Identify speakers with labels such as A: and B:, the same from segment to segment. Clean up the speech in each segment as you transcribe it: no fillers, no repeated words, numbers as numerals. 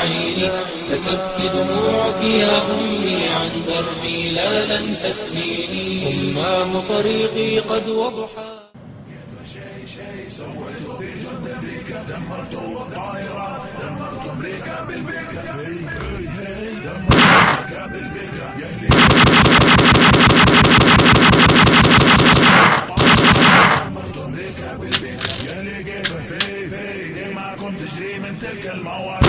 A: عيني، لتبكي دموعك يا أمي عن دربي لا لن تثنيني. أماه طريقي قد وضحى.
B: سويتوا في جند أمريكا، دمرتوا الطائرات، دمرتوا أمريكا بالبيكا، دمرتوا أمريكا بالبيكا، يهلي دمرتوا أمريكا بالبيكا، يهلي كيف في دماءكم تجري من تلك المواقع.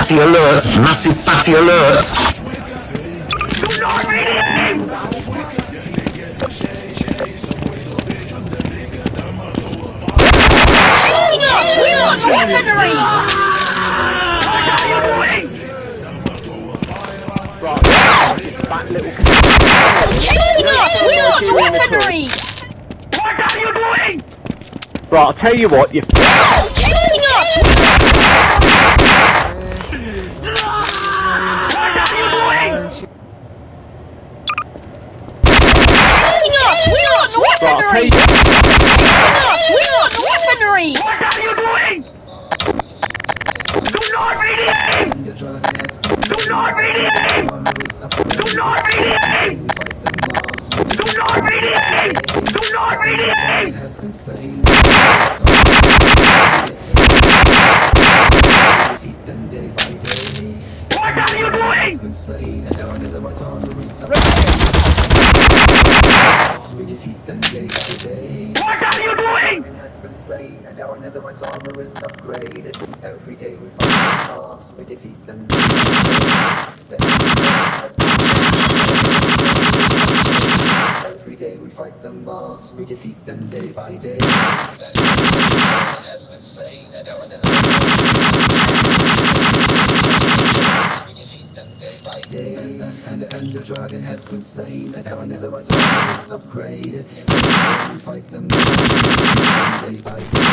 C: Fatty alerts, massive fatty alerts.
B: Do not read weaponry! What are you doing? Weaponry! What are you doing?
D: Right, I'll tell you what, you
B: Weaponry! What are you doing? Do not read it! Do not read it! Do not read it! Do not read it! Do not read it! What are you doing? What are you doing?
E: Has been slain and our netherite armor is upgraded. Every day we fight the mobs, we defeat them. Every day we fight the mobs, we defeat them day by day. Has been slain and our netherite we defeat them day by day. And the Ender Dragon has been slain and our netherite armor is upgraded. Every day we fight them day by day.